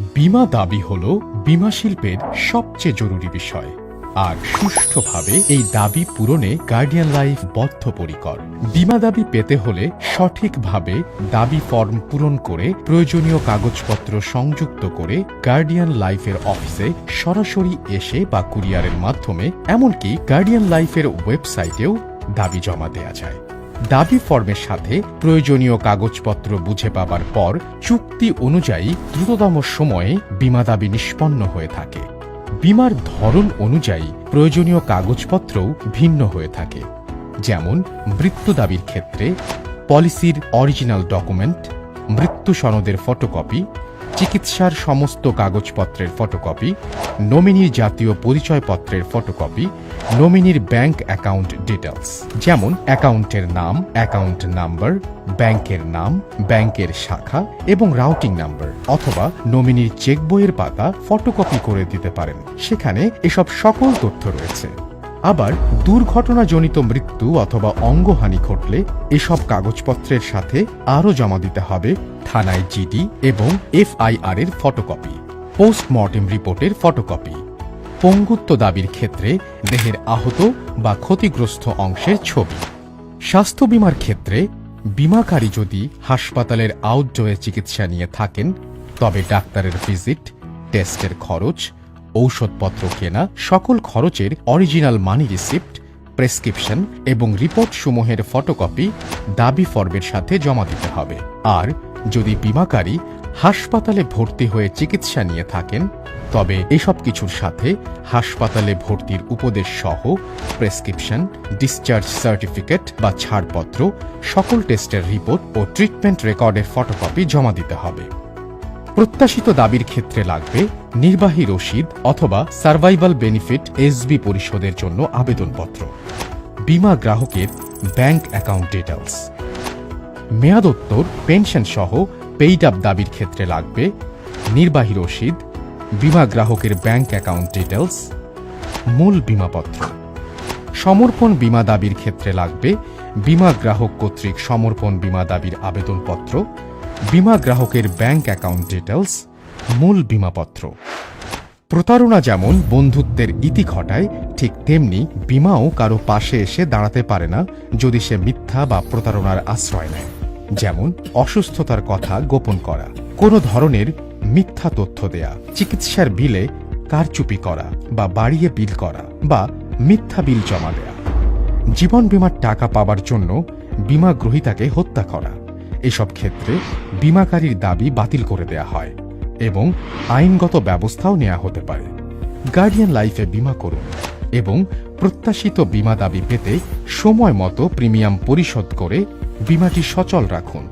বীমা দাবি হল বীমা শিল্পের সবচেয়ে জরুরি বিষয়, আর সুষ্ঠুভাবে এই দাবি পূরণে গার্ডিয়ান লাইফ বদ্ধপরিকর। বীমা দাবি পেতে হলে সঠিকভাবে দাবি ফর্ম পূরণ করে প্রয়োজনীয় কাগজপত্র সংযুক্ত করে গার্ডিয়ান লাইফের অফিসে সরাসরি এসে বা কুরিয়ারের মাধ্যমে, এমনকি গার্ডিয়ান লাইফের ওয়েবসাইটেও দাবি জমা দেয়া যায়। দাবি ফর্মের সাথে প্রয়োজনীয় কাগজপত্র বুঝে পাবার পর চুক্তি অনুযায়ী দ্রুততম সময়ে বীমা দাবি নিষ্পন্ন হয়ে থাকে। বীমার ধরন অনুযায়ী প্রয়োজনীয় কাগজপত্রও ভিন্ন হয়ে থাকে, যেমন মৃত্যু দাবির ক্ষেত্রে পলিসির অরিজিনাল ডকুমেন্ট, মৃত্যু সনদের ফটোকপি, চিকিৎসার সমস্ত কাগজপত্রের ফটোকপি, নমিনির জাতীয় পরিচয়পত্রের ফটোকপি, নমিনির ব্যাংক অ্যাকাউন্ট ডিটেলস যেমন অ্যাকাউন্টের নাম, অ্যাকাউন্ট নাম্বার, ব্যাংকের নাম, ব্যাংকের শাখা এবং রাউটিং নাম্বার, অথবা নমিনির চেক বইয়ের পাতা ফটোকপি করে দিতে পারেন। সেখানে এসব সকল তথ্য রয়েছে। আবার দুর্ঘটনাজনিত মৃত্যু অথবা অঙ্গহানি ঘটলে এসব কাগজপত্রের সাথে আরও জমা দিতে হবে থানায় জিডি এবং এফআইআর এর ফটোকপি, পোস্টমর্টেম রিপোর্টের ফটোকপি, পঙ্গুত্ব দাবির ক্ষেত্রে দেহের আহত বা ক্ষতিগ্রস্ত অংশের ছবি। স্বাস্থ্য বীমার ক্ষেত্রে বীমাকারী যদি হাসপাতালের আউটডোরে চিকিৎসা নিয়ে থাকেন, তবে ডাক্তারের ভিজিট, টেস্টের খরচ, ঔষধপত্র কেনা সকল খরচের অরিজিনাল মানি রিসিপ্ট, প্রেসক্রিপশন এবং রিপোর্ট সমূহের ফটোকপি দাবি ফর্মের সাথে জমা দিতে হবে। আর যদি বীমাকারী হাসপাতালে ভর্তি হয়ে চিকিৎসা নিয়ে থাকেন, তবে এসব কিছুর সাথে হাসপাতালে ভর্তির উপদেশ সহ প্রেসক্রিপশন, ডিসচার্জ সার্টিফিকেট বা ছাড়পত্র, সকল টেস্টের রিপোর্ট ও ট্রিটমেন্ট রেকর্ডের ফটোকপি জমা দিতে হবে। প্রত্যাশিত দাবির ক্ষেত্রে লাগবে নির্বাহী রসিদ অথবা সার্ভাইভাল বেনিফিট এসবি পরিশোধের জন্য আবেদনপত্র, বীমা গ্রাহকের ব্যাংক অ্যাকাউন্ট ডিটেলস। মেয়াদোত্তর পেনশন সহ পেইড আপ দাবির ক্ষেত্রে লাগবে নির্বাহী রসিদ, বীমা গ্রাহকের ব্যাংক অ্যাকাউন্ট ডিটেলস, মূল বীমাপত্র। সমর্পণ বীমা দাবির ক্ষেত্রে লাগবে বীমা গ্রাহক কর্তৃক সমর্পণ বীমা দাবির আবেদনপত্র, বীমা গ্রাহকের ব্যাংক অ্যাকাউন্ট ডিটেলস, মূল বীমাপত্র। প্রতারণা যেমন বন্ধুত্বের ইতি ঘটায়, ঠিক তেমনি বীমাও কারো পাশে এসে দাঁড়াতে পারে না যদি সে মিথ্যা বা প্রতারণার আশ্রয় নেয়। যেমন অসুস্থতার কথা গোপন করা, কোনো ধরনের মিথ্যা তথ্য দেয়া, চিকিৎসার বিলে কারচুপি করা বা বাড়িয়ে বিল করা বা মিথ্যা বিল জমা দেয়া, জীবন বীমার টাকা পাবার জন্য বীমা গ্রহীতাকে হত্যা করা। এসব ক্ষেত্রে বীমাকারীর দাবি বাতিল করে দেয়া হয় এবং আইনগত ব্যবস্থাও নেওয়া হতে পারে। গার্ডিয়ান লাইফে বীমা করুন এবং প্রত্যাশিত বীমা দাবি পেতে সময় মতো প্রিমিয়াম পরিশোধ করে বীমাটি সচল রাখুন।